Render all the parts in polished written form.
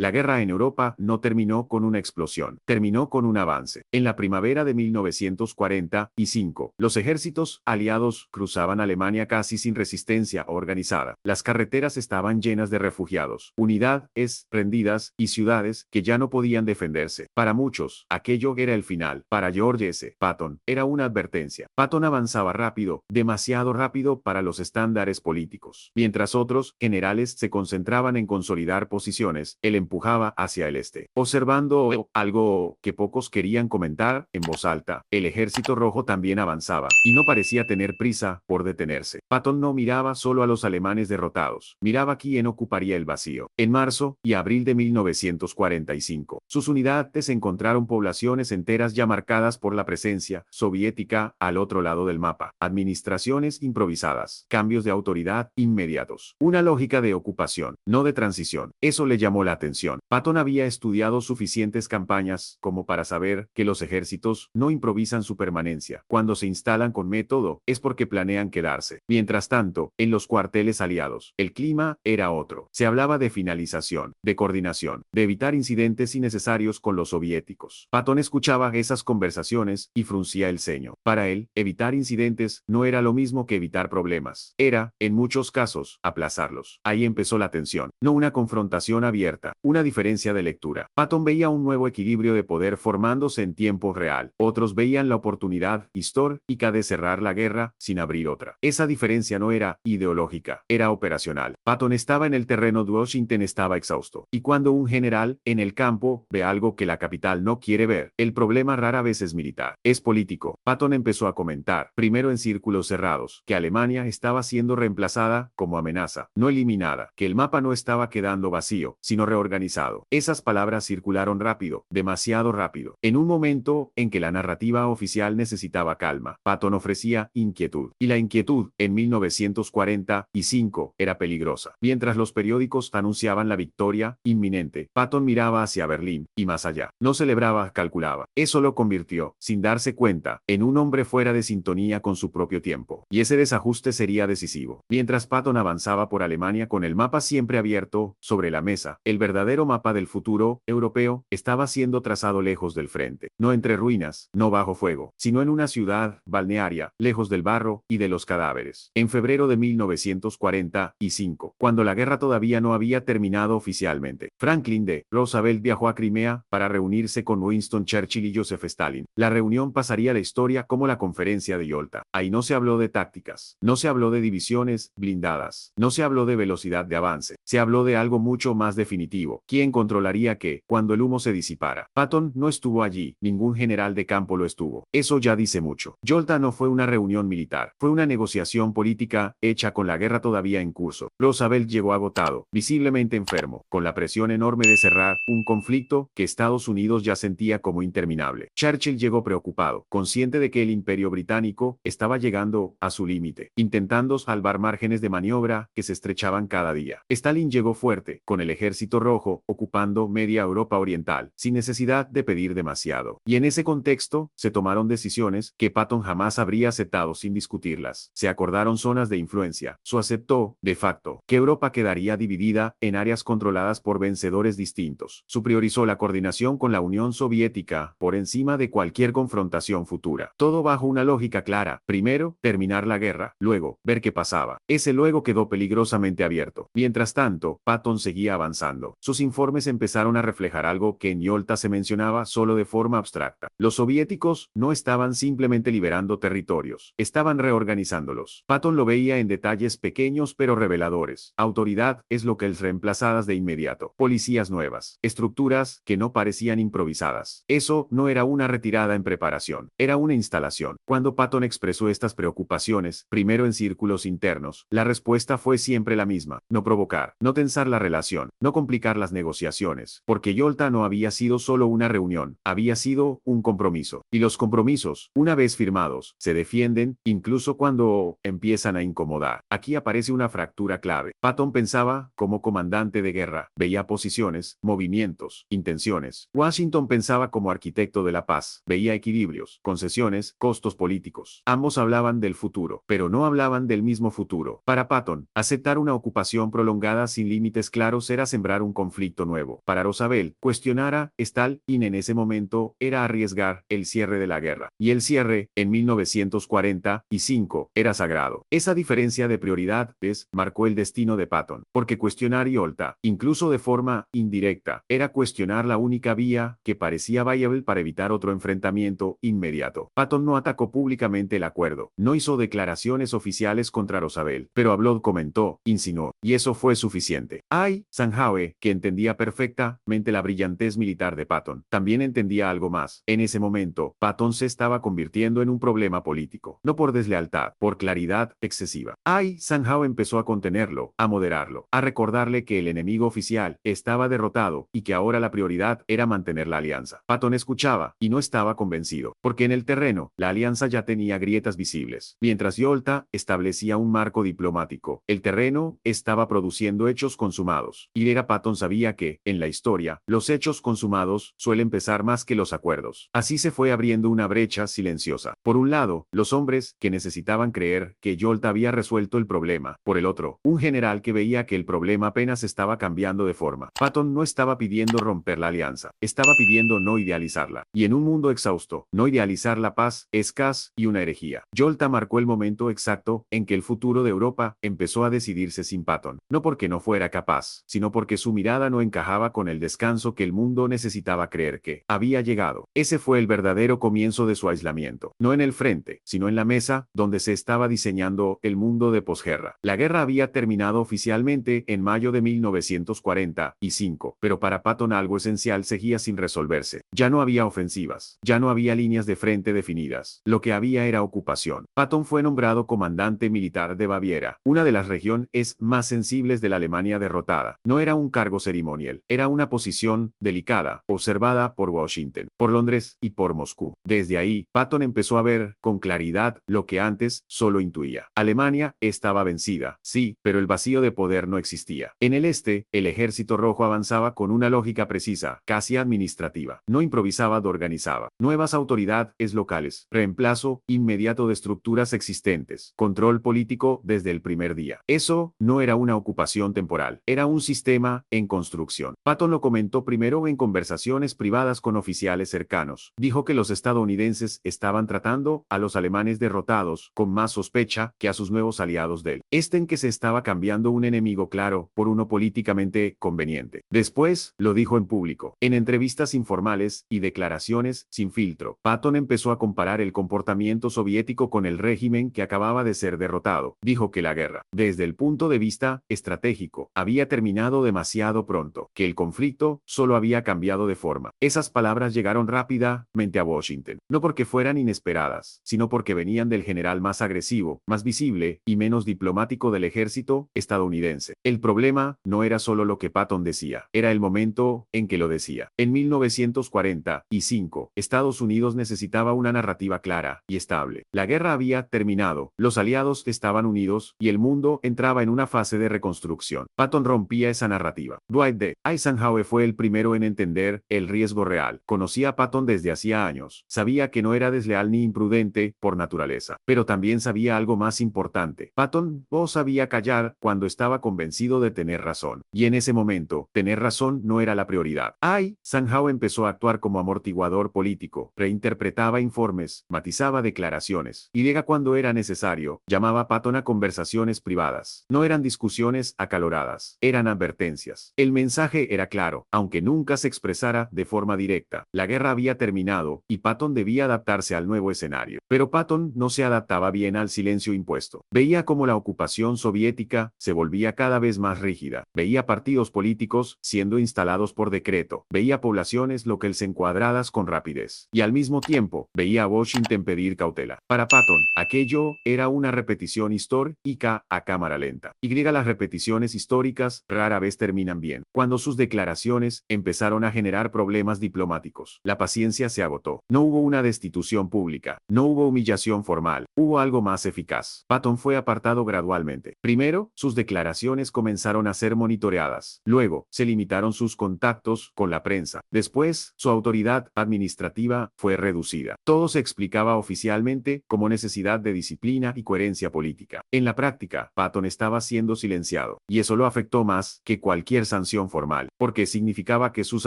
La guerra en Europa no terminó con una explosión, terminó con un avance. En la primavera de 1945, los ejércitos aliados cruzaban Alemania casi sin resistencia organizada. Las carreteras estaban llenas de refugiados, unidades rendidas y ciudades que ya no podían defenderse. Para muchos, aquello era el final. Para George S. Patton, era una advertencia. Patton avanzaba rápido, demasiado rápido para los estándares políticos. Mientras otros generales se concentraban en consolidar posiciones, él empujaba hacia el este. Observando algo que pocos querían comentar en voz alta, el ejército rojo también avanzaba, y no parecía tener prisa por detenerse. Patton no miraba solo a los alemanes derrotados, miraba quién ocuparía el vacío. En marzo y abril de 1945, sus unidades encontraron poblaciones enteras ya marcadas por la presencia soviética al otro lado del mapa. Administraciones improvisadas, cambios de autoridad inmediatos, una lógica de ocupación, no de transición. Eso le llamó la atención. Patton había estudiado suficientes campañas como para saber que los ejércitos no improvisan su permanencia. Cuando se instalan con método, es porque planean quedarse. Mientras tanto, en los cuarteles aliados, el clima era otro. Se hablaba de finalización, de coordinación, de evitar incidentes innecesarios con los soviéticos. Patton escuchaba esas conversaciones y fruncía el ceño. Para él, evitar incidentes no era lo mismo que evitar problemas. Era, en muchos casos, aplazarlos. Ahí empezó la tensión, no una confrontación abierta, una diferencia de lectura. Patton veía un nuevo equilibrio de poder formándose en tiempo real. Otros veían la oportunidad histórica de cerrar la guerra sin abrir otra. Esa diferencia no era ideológica, era operacional. Patton estaba en el terreno de Washington, estaba exhausto. Y cuando un general en el campo ve algo que la capital no quiere ver, el problema rara vez es militar, es político. Patton empezó a comentar, primero en círculos cerrados, que Alemania estaba siendo reemplazada como amenaza, no eliminada, que el mapa no estaba quedando vacío, sino reorganizado. Esas palabras circularon rápido, demasiado rápido. En un momento en que la narrativa oficial necesitaba calma, Patton ofrecía inquietud. Y la inquietud, en 1945, era peligrosa. Mientras los periódicos anunciaban la victoria inminente, Patton miraba hacia Berlín, y más allá. No celebraba, calculaba. Eso lo convirtió, sin darse cuenta, en un hombre fuera de sintonía con su propio tiempo. Y ese desajuste sería decisivo. Mientras Patton avanzaba por Alemania con el mapa siempre abierto sobre la mesa, el verdadero mapa del futuro europeo estaba siendo trazado lejos del frente. No entre ruinas, no bajo fuego, sino en una ciudad balnearia, lejos del barro y de los cadáveres. En febrero de 1945, cuando la guerra todavía no había terminado oficialmente, Franklin D. Roosevelt viajó a Crimea para reunirse con Winston Churchill y Joseph Stalin. La reunión pasaría a la historia como la conferencia de Yalta. Ahí no se habló de tácticas, no se habló de divisiones blindadas, no se habló de velocidad de avance, se habló de algo mucho más definitivo. ¿Quién controlaría qué cuando el humo se disipara? Patton no estuvo allí, ningún general de campo lo estuvo. Eso ya dice mucho. Yalta no fue una reunión militar, fue una negociación política hecha con la guerra todavía en curso. Roosevelt llegó agotado, visiblemente enfermo, con la presión enorme de cerrar un conflicto que Estados Unidos ya sentía como interminable. Churchill llegó preocupado, consciente de que el imperio británico estaba llegando a su límite, intentando salvar márgenes de maniobra que se estrechaban cada día. Stalin llegó fuerte, con el ejército rojo ocupando media Europa oriental, sin necesidad de pedir demasiado. Y en ese contexto, se tomaron decisiones que Patton jamás habría aceptado sin discutirlas. Se acordaron zonas de influencia. Se aceptó, de facto, que Europa quedaría dividida en áreas controladas por vencedores distintos. Se priorizó la coordinación con la Unión Soviética por encima de cualquier confrontación futura. Todo bajo una lógica clara. Primero, terminar la guerra, luego, ver qué pasaba. Ese luego quedó peligrosamente abierto. Mientras tanto, Patton seguía avanzando. Sus informes empezaron a reflejar algo que en Yalta se mencionaba solo de forma abstracta. Los soviéticos no estaban simplemente liberando territorios, estaban reorganizándolos. Patton lo veía en detalles pequeños pero reveladores. Autoridad es lo que es reemplazadas de inmediato. Policías nuevas, estructuras que no parecían improvisadas. Eso no era una retirada en preparación, era una instalación. Cuando Patton expresó estas preocupaciones, primero en círculos internos, la respuesta fue siempre la misma: no provocar, no tensar la relación, no complicar las negociaciones, porque Yalta no había sido solo una reunión, había sido un compromiso. Y los compromisos, una vez firmados, se defienden, incluso cuando empiezan a incomodar. Aquí aparece una fractura clave. Patton pensaba como comandante de guerra, veía posiciones, movimientos, intenciones. Washington pensaba como arquitecto de la paz, veía equilibrios, concesiones, costos políticos. Ambos hablaban del futuro, pero no hablaban del mismo futuro. Para Patton, aceptar una ocupación prolongada sin límites claros era sembrar un conflicto conflicto nuevo. Para Roosevelt, cuestionar a Stalin en ese momento era arriesgar el cierre de la guerra. Y el cierre, en 1945, era sagrado. Esa diferencia de prioridades marcó el destino de Patton, porque cuestionar Yolta, incluso de forma indirecta, era cuestionar la única vía que parecía viable para evitar otro enfrentamiento inmediato. Patton no atacó públicamente el acuerdo, no hizo declaraciones oficiales contra Roosevelt, pero habló, comentó, insinuó, y eso fue suficiente. Eisenhower, que entendía perfectamente la brillantez militar de Patton, también entendía algo más. En ese momento, Patton se estaba convirtiendo en un problema político, no por deslealtad, por claridad excesiva. Eisenhower empezó a contenerlo, a moderarlo, a recordarle que el enemigo oficial estaba derrotado y que ahora la prioridad era mantener la alianza. Patton escuchaba y no estaba convencido, porque en el terreno, la alianza ya tenía grietas visibles. Mientras Yolta establecía un marco diplomático, el terreno estaba produciendo hechos consumados. Y Patton sabía que, en la historia, los hechos consumados suelen pesar más que los acuerdos. Así se fue abriendo una brecha silenciosa. Por un lado, los hombres que necesitaban creer que Yolta había resuelto el problema. Por el otro, un general que veía que el problema apenas estaba cambiando de forma. Patton no estaba pidiendo romper la alianza, estaba pidiendo no idealizarla. Y en un mundo exhausto, no idealizar la paz es casi una herejía. Yolta marcó el momento exacto en que el futuro de Europa empezó a decidirse sin Patton. No porque no fuera capaz, sino porque su mirada no encajaba con el descanso que el mundo necesitaba creer que había llegado. Ese fue el verdadero comienzo de su aislamiento. No en el frente, sino en la mesa, donde se estaba diseñando el mundo de posguerra. La guerra había terminado oficialmente en mayo de 1945, pero para Patton algo esencial seguía sin resolverse. Ya no había ofensivas, ya no había líneas de frente definidas. Lo que había era ocupación. Patton fue nombrado comandante militar de Baviera, una de las regiones más sensibles de la Alemania derrotada. No era un cargo ceremonial, era una posición delicada, observada por Washington, por Londres y por Moscú. Desde ahí, Patton empezó a ver con claridad lo que antes solo intuía. Alemania estaba vencida, sí, pero el vacío de poder no existía. En el este, el ejército rojo avanzaba con una lógica precisa, casi administrativa. No improvisaba, organizaba. Nuevas autoridades locales, reemplazo inmediato de estructuras existentes, control político desde el primer día. Eso no era una ocupación temporal, era un sistema en construcción. Patton lo comentó primero en conversaciones privadas con oficiales cercanos. Dijo que los estadounidenses estaban tratando a los alemanes derrotados con más sospecha que a sus nuevos aliados del este, en que se estaba cambiando un enemigo claro por uno políticamente conveniente. Después, lo dijo en público, en entrevistas informales y declaraciones sin filtro. Patton empezó a comparar el comportamiento soviético con el régimen que acababa de ser derrotado. Dijo que la guerra, desde el punto de vista estratégico, había terminado demasiado pronto, que el conflicto solo había cambiado de forma. Esas palabras llegaron rápidamente a Washington, no porque fueran inesperadas, sino porque venían del general más agresivo, más visible y menos diplomático del ejército estadounidense. El problema no era solo lo que Patton decía, era el momento en que lo decía. En 1945, Estados Unidos necesitaba una narrativa clara y estable. La guerra había terminado, los aliados estaban unidos y el mundo entraba en una fase de reconstrucción. Patton rompía esa narrativa. Dwight D. Eisenhower fue el primero en entender el riesgo real. Conocía a Patton desde hacía años. Sabía que no era desleal ni imprudente por naturaleza, pero también sabía algo más importante. Patton no sabía callar cuando estaba convencido de tener razón. Y en ese momento, tener razón no era la prioridad. Eisenhower empezó a actuar como amortiguador político, reinterpretaba informes, matizaba declaraciones, y llega cuando era necesario, llamaba a Patton a conversaciones privadas. No eran discusiones acaloradas, eran advertencias. El mensaje era claro, aunque nunca se expresara de forma directa. La guerra había terminado, y Patton debía adaptarse al nuevo escenario. Pero Patton no se adaptaba bien al silencio impuesto. Veía cómo la ocupación soviética se volvía cada vez más rígida. Veía partidos políticos siendo instalados por decreto. Veía poblaciones locales encuadradas con rapidez. Y al mismo tiempo, veía a Washington pedir cautela. Para Patton, aquello era una repetición histórica a cámara lenta. Las repeticiones históricas rara vez terminan bien. Cuando sus declaraciones empezaron a generar problemas diplomáticos, la paciencia se agotó. No hubo una destitución pública, no hubo humillación formal, hubo algo más eficaz. Patton fue apartado gradualmente. Primero, sus declaraciones comenzaron a ser monitoreadas. Luego, se limitaron sus contactos con la prensa. Después, su autoridad administrativa fue reducida. Todo se explicaba oficialmente como necesidad de disciplina y coherencia política. En la práctica, Patton estaba siendo silenciado, y eso lo afectó más que cualquier sanción formal, porque significaba que sus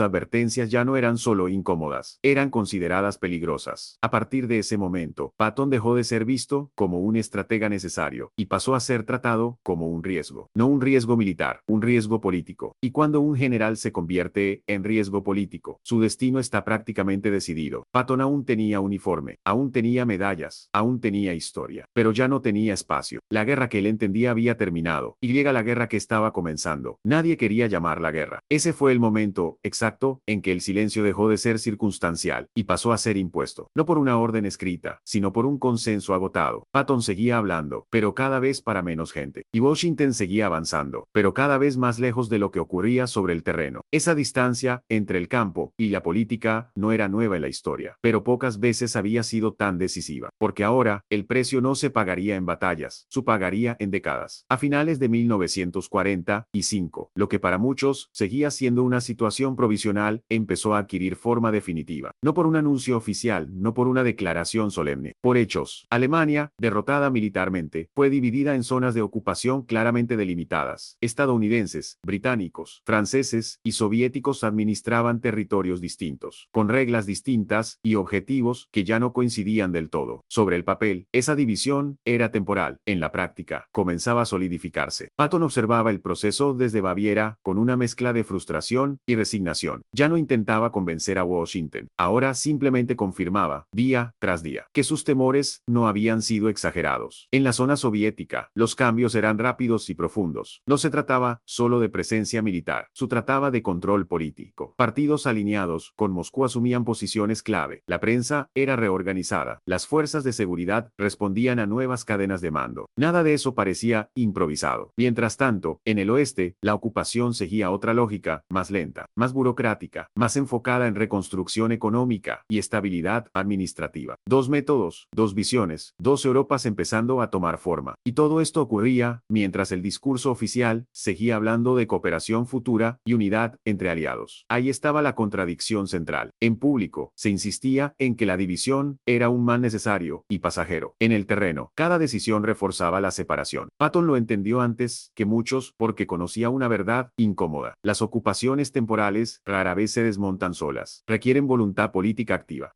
advertencias ya no eran solo incómodas, eran consideradas peligrosas. A partir de ese momento, Patton dejó de ser visto como un estratega necesario y pasó a ser tratado como un riesgo. No un riesgo militar, un riesgo político. Y cuando un general se convierte en riesgo político, su destino está prácticamente decidido. Patton aún tenía uniforme, aún tenía medallas, aún tenía historia, pero ya no tenía espacio. La guerra que él entendía había terminado, y llega la guerra que estaba comenzando. Nadie quería llamarla guerra. Ese fue el momento exacto en que el silencio dejó de ser circunstancial y pasó a ser impuesto, no por una orden escrita, sino por un consenso agotado. Patton seguía hablando, pero cada vez para menos gente, y Washington seguía avanzando, pero cada vez más lejos de lo que ocurría sobre el terreno. Esa distancia entre el campo y la política no era nueva en la historia, pero pocas veces había sido tan decisiva, porque ahora el precio no se pagaría en batallas, se pagaría en décadas. A finales de 1945, lo que para muchos seguía siendo una situación provisional, empezó a adquirir forma definitiva, no por un anuncio oficial, no por una declaración solemne, por hechos. Alemania, derrotada militarmente, fue dividida en zonas de ocupación claramente delimitadas. Estadounidenses, británicos, franceses y soviéticos administraban territorios distintos, con reglas distintas y objetivos que ya no coincidían del todo. Sobre el papel, esa división era temporal. En la práctica, comenzaba a solidificarse. Patton observaba el proceso desde Baviera con una mezcla de frustración y resignación. Ya no intentaba convencer a Washington. Ahora simplemente confirmaba, día tras día, que sus temores no habían sido exagerados. En la zona soviética, los cambios eran rápidos y profundos. No se trataba solo de presencia militar, se trataba de control político. Partidos alineados con Moscú asumían posiciones clave. La prensa era reorganizada. Las fuerzas de seguridad respondían a nuevas cadenas de mando. Nada de eso parecía improvisado. Mientras tanto, en el oeste, la ocupación seguía otra lógica, más lenta, más burocrática, más enfocada en reconstrucción económica y estabilidad administrativa. Dos métodos, dos visiones, dos Europas empezando a tomar forma. Y todo esto ocurría mientras el discurso oficial seguía hablando de cooperación futura y unidad entre aliados. Ahí estaba la contradicción central. En público, se insistía en que la división era un mal necesario y pasajero. En el terreno, cada decisión reforzaba la separación. Patton lo entendió antes que muchos porque conocía una verdad incómoda. Las ocupaciones temporales rara vez se desmontan solas. Requieren voluntad política activa.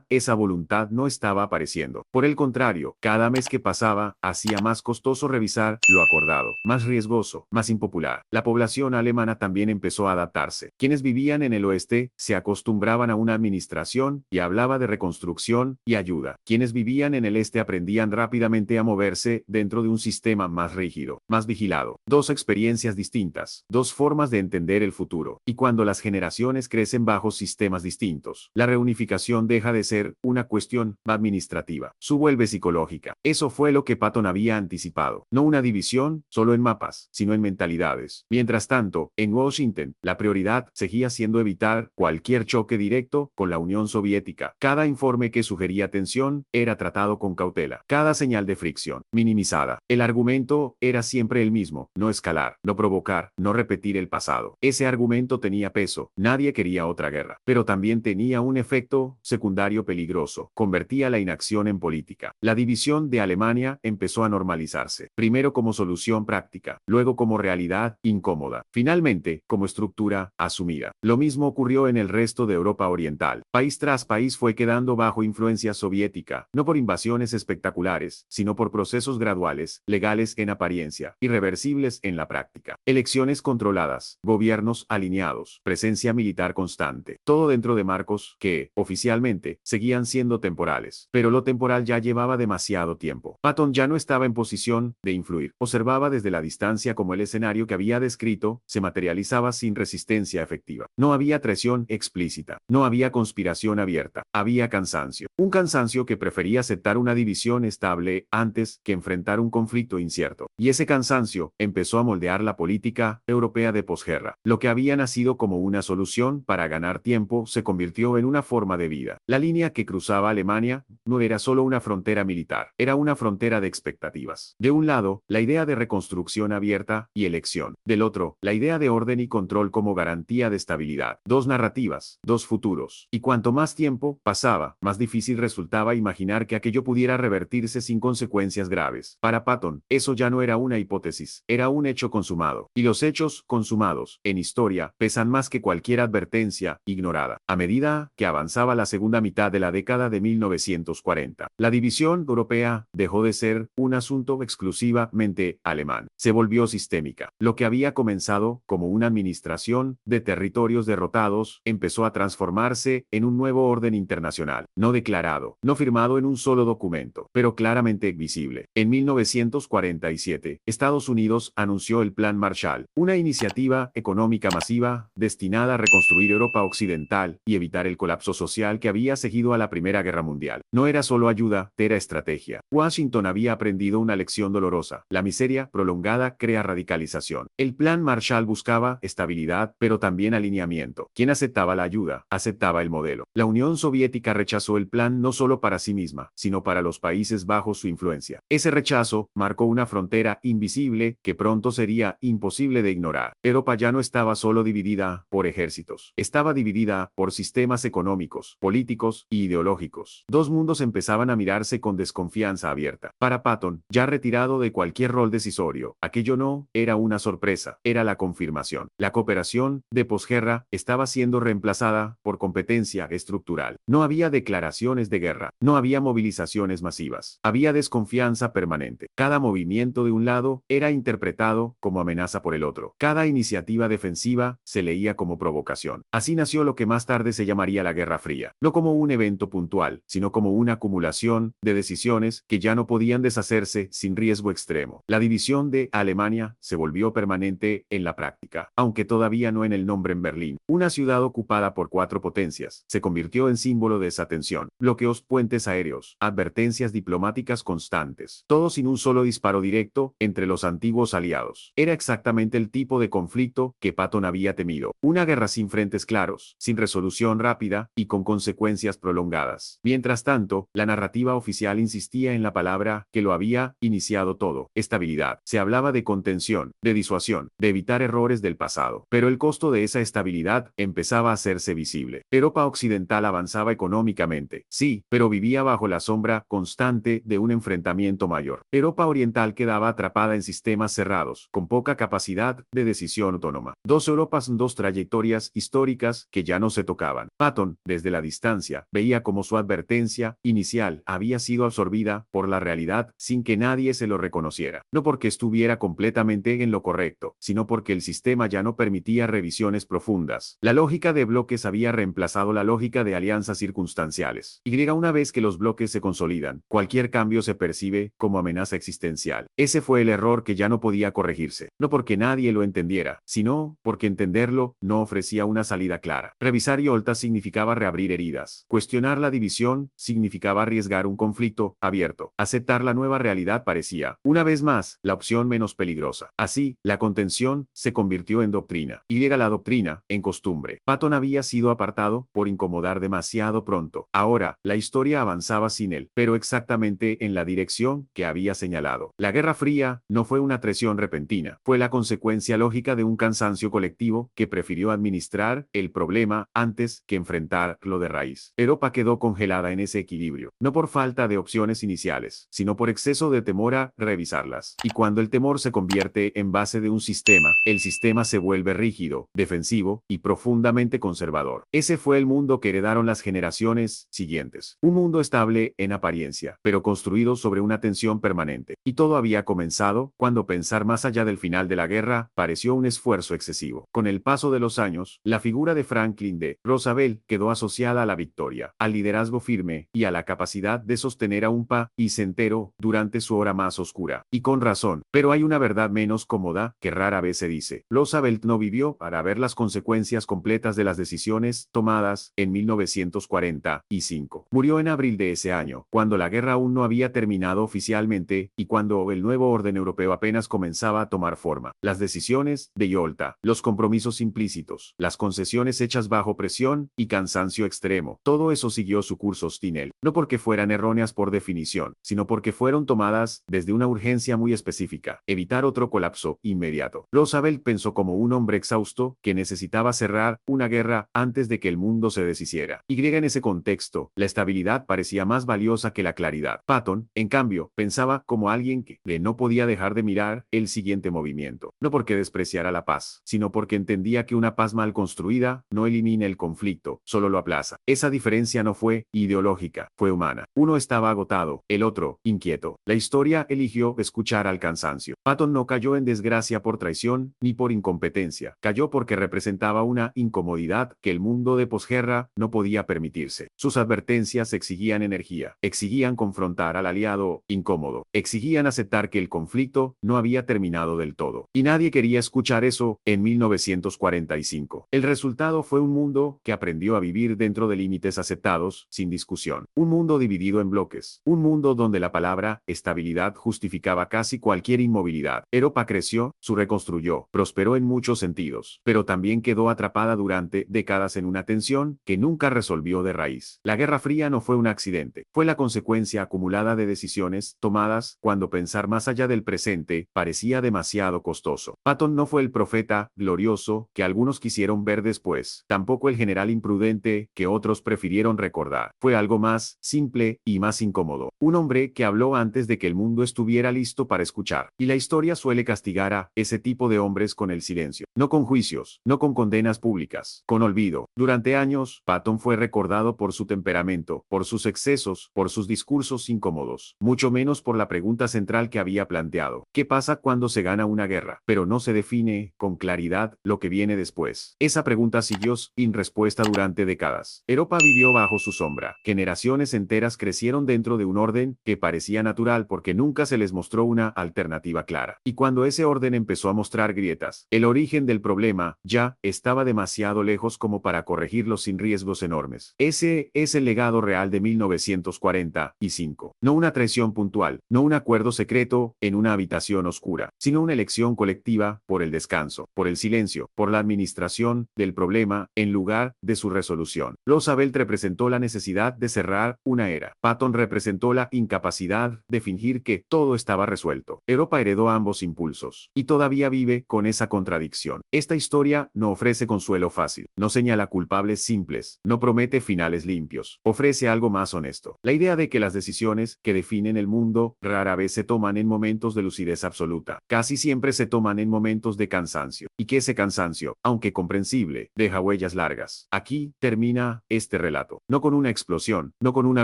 Esa voluntad no estaba apareciendo. Por el contrario, cada mes que pasaba, hacía más costoso revisar lo acordado, más riesgoso, más impopular. La población alemana también empezó a adaptarse. Quienes vivían en el oeste se acostumbraban a una administración y hablaba de reconstrucción y ayuda. Quienes vivían en el este aprendían rápidamente a moverse dentro de un sistema más rígido, más vigilado. Dos experiencias distintas, dos formas de entender el futuro. Y cuando las generaciones crecen bajo sistemas distintos, la reunificación deja de ser una cuestión administrativa, se vuelve psicológica. Eso fue lo que Patton había anticipado. No una división solo en mapas, sino en mentalidades. Mientras tanto, en Washington, la prioridad seguía siendo evitar cualquier choque directo con la Unión Soviética. Cada informe que sugería tensión era tratado con cautela. Cada señal de fricción, minimizada. El argumento era siempre el mismo: no escalar, no provocar, no repetir el pasado. Ese argumento tenía peso. Nadie quería otra guerra. Pero también tenía un efecto secundario peligroso. Convertía la inacción en política. La división de Alemania empezó a normalizarse. Primero como solución práctica, luego como realidad incómoda, finalmente como estructura asumida. Lo mismo ocurrió en el resto de Europa Oriental. País tras país fue quedando bajo influencia soviética, no por invasiones espectaculares, sino por procesos graduales, legales en apariencia, irreversibles en la práctica. Elecciones controladas, gobiernos alineados, presencia militar constante, todo dentro de marcos que, oficialmente, seguían siendo temporales. Pero lo temporal ya llevaba demasiado tiempo. Patton ya no estaba en posición de influir. Observaba desde la distancia como el escenario que había descrito se materializaba sin resistencia efectiva. No había traición explícita, no había conspiración abierta, había cansancio. Un cansancio que prefería aceptar una división estable antes que enfrentar un conflicto incierto. Y ese cansancio empezó a moldear la política europea de posguerra. Lo que había nacido como una solución para ganar tiempo se convirtió en una forma de vida. La línea que cruzaba Alemania no era solo una frontera militar, era una frontera de expectativas. De un lado, la idea de reconstrucción abierta y elección. Del otro, la idea de orden y control como garantía de estabilidad. Dos narrativas, dos futuros. Y cuanto más tiempo pasaba, más difícil resultaba imaginar que aquello pudiera revertirse sin consecuencias graves. Para Patton, eso ya no era una hipótesis, era un hecho consumado. Y los hechos hechos consumados en historia pesan más que cualquier advertencia ignorada. A medida que avanzaba la segunda mitad de la década de 1940, la división europea dejó de ser un asunto exclusivamente alemán. Se volvió sistémica. Lo que había comenzado como una administración de territorios derrotados empezó a transformarse en un nuevo orden internacional, no declarado, no firmado en un solo documento, pero claramente visible. En 1947, Estados Unidos anunció el Plan Marshall, una iniciativa económica masiva destinada a reconstruir Europa Occidental y evitar el colapso social que había seguido a la Primera Guerra Mundial. No era solo ayuda, era estrategia. Washington había aprendido una lección dolorosa. La miseria prolongada crea radicalización. El Plan Marshall buscaba estabilidad, pero también alineamiento. Quien aceptaba la ayuda, aceptaba el modelo. La Unión Soviética rechazó el plan no solo para sí misma, sino para los países bajo su influencia. Ese rechazo marcó una frontera invisible que pronto sería imposible de ignorar. Europa ya no estaba solo dividida por ejércitos, estaba dividida por sistemas económicos, políticos y ideológicos. Dos mundos empezaban a mirarse con desconfianza abierta. Para Patton, ya retirado de cualquier rol decisorio, aquello no era una sorpresa, era la confirmación. La cooperación de posguerra estaba siendo reemplazada por competencia estructural. No había declaraciones de guerra, no había movilizaciones masivas, había desconfianza permanente. Cada movimiento de un lado era interpretado como amenaza por el otro. Cada iniciativa defensiva se leía como provocación. Así nació lo que más tarde se llamaría la Guerra Fría, no como un evento puntual, sino como una acumulación de decisiones que ya no podían deshacerse sin riesgo extremo. La división de Alemania se volvió permanente en la práctica, aunque todavía no en el nombre. En Berlín, una ciudad ocupada por cuatro potencias, se convirtió en símbolo de esa tensión. Bloqueos, puentes aéreos, advertencias diplomáticas constantes, todo sin un solo disparo directo entre los antiguos aliados. Era exactamente el tipo de conflicto que Patton había temido. Una guerra sin frentes claros, sin resolución rápida y con consecuencias prolongadas. Mientras tanto, la narrativa oficial insistía en la palabra que lo había iniciado todo: estabilidad. Se hablaba de contención, de disuasión, de evitar errores del pasado. Pero el costo de esa estabilidad empezaba a hacerse visible. Europa Occidental avanzaba económicamente, sí, pero vivía bajo la sombra constante de un enfrentamiento mayor. Europa Oriental quedaba atrapada en sistemas cerrados, con poca capacidad de decisión autónoma. Dos Europas, dos trayectorias históricas que ya no se tocaban. Patton, desde la distancia, veía como su advertencia inicial había sido absorbida por la realidad sin que nadie se lo reconociera. No porque estuviera completamente en lo correcto, sino porque el sistema ya no permitía revisiones profundas. La lógica de bloques había reemplazado la lógica de alianzas circunstanciales. Una vez que los bloques se consolidan, cualquier cambio se percibe como amenaza existencial. Ese fue el error que ya no podía corregirse, no porque nadie lo entendiera, sino porque entenderlo no ofrecía una salida clara. Revisar Yolta significaba reabrir heridas. Cuestionar la división significaba arriesgar un conflicto abierto. Aceptar la nueva realidad parecía, una vez más, la opción menos peligrosa. Así, la contención se convirtió en doctrina. Y era la doctrina en costumbre. Patton había sido apartado por incomodar demasiado pronto. Ahora, la historia avanzaba sin él, pero exactamente en la dirección que había señalado. La Guerra Fría no fue una traición repentina, fue la consecuencia lógica de un cansancio colectivo que prefirió administrar el problema antes que enfrentarlo de raíz. Europa quedó congelada en ese equilibrio, no por falta de opciones iniciales, sino por exceso de temor a revisarlas. Y cuando el temor se convierte en base de un sistema, el sistema se vuelve rígido, defensivo y profundamente conservador. Ese fue el mundo que heredaron las generaciones siguientes. Un mundo estable en apariencia, pero construido sobre una tensión permanente. Y todo había comenzado cuando pensar más allá del final de la guerra pareció un esfuerzo excesivo. Con el paso de los años, la figura de Franklin D. Roosevelt quedó asociada a la victoria, al liderazgo firme y a la capacidad de sostener a un país entero durante su hora más oscura. Y con razón, pero hay una verdad menos cómoda que rara vez se dice. Roosevelt no vivió para ver las consecuencias completas de las decisiones tomadas en 1945. Murió en abril de ese año, cuando la guerra aún no había terminado oficialmente y cuando el nuevo orden europeo apenas comenzaba a tomar forma. Las decisiones de Yolta, los compromisos implícitos, las concesiones hechas bajo presión y cansancio extremo, todo eso siguió su curso obstinel, no porque fueran erróneas por definición, sino porque fueron tomadas desde una urgencia muy específica: evitar otro colapso inmediato. Roosevelt pensó como un hombre exhausto que necesitaba cerrar una guerra antes de que el mundo se deshiciera. En ese contexto, la estabilidad parecía más valiosa que la claridad. Patton, en cambio, pensaba como alguien que no podía dejar de mirar el siguiente movimiento, no porque después despreciara la paz, sino porque entendía que una paz mal construida no elimina el conflicto, solo lo aplaza. Esa diferencia no fue ideológica, fue humana. Uno estaba agotado, el otro, inquieto. La historia eligió escuchar al cansancio. Patton no cayó en desgracia por traición, ni por incompetencia. Cayó porque representaba una incomodidad que el mundo de posguerra no podía permitirse. Sus advertencias exigían energía, exigían confrontar al aliado incómodo, exigían aceptar que el conflicto no había terminado del todo. Y nadie quería escuchar eso en 1945. El resultado fue un mundo que aprendió a vivir dentro de límites aceptados, sin discusión. Un mundo dividido en bloques. Un mundo donde la palabra estabilidad justificaba casi cualquier inmovilidad. Europa creció, se reconstruyó, prosperó en muchos sentidos, pero también quedó atrapada durante décadas en una tensión que nunca resolvió de raíz. La Guerra Fría no fue un accidente, fue la consecuencia acumulada de decisiones tomadas cuando pensar más allá del presente parecía demasiado costoso. Patton no fue el profeta glorioso que algunos quisieron ver después, tampoco el general imprudente que otros prefirieron recordar. Fue algo más simple y más incómodo. Un hombre que habló antes de que el mundo estuviera listo para escuchar. Y la historia suele castigar a ese tipo de hombres con el silencio, no con juicios, no con condenas públicas, con olvido. Durante años, Patton fue recordado por su temperamento, por sus excesos, por sus discursos incómodos, mucho menos por la pregunta central que había planteado. ¿Qué pasa cuando se gana una guerra? Pero no se define con claridad lo que viene después. Esa pregunta siguió sin respuesta durante décadas. Europa vivió bajo su sombra. Generaciones enteras crecieron dentro de un orden que parecía natural porque nunca se les mostró una alternativa clara. Y cuando ese orden empezó a mostrar grietas, el origen del problema ya estaba demasiado lejos como para corregirlo sin riesgos enormes. Ese es el legado real de 1945. No una traición puntual, no un acuerdo secreto en una habitación oscura, sino una elección colectiva por el descanso, por el silencio, por la administración del problema en lugar de su resolución. Roosevelt representó la necesidad de cerrar una era. Patton representó la incapacidad de fingir que todo estaba resuelto. Europa heredó ambos impulsos y todavía vive con esa contradicción. Esta historia no ofrece consuelo fácil, no señala culpables simples, no promete finales limpios, ofrece algo más honesto. La idea de que las decisiones que definen el mundo rara vez se toman en momentos de lucidez absoluta, casi siempre se toman en momentos de cansancio, y que ese cansancio, aunque comprensible, deja huellas largas. Aquí termina este relato, no con una explosión, no con una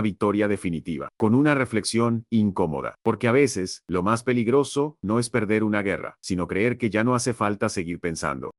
victoria definitiva, con una reflexión incómoda, porque a veces lo más peligroso no es perder una guerra, sino creer que ya no hace falta seguir pensando.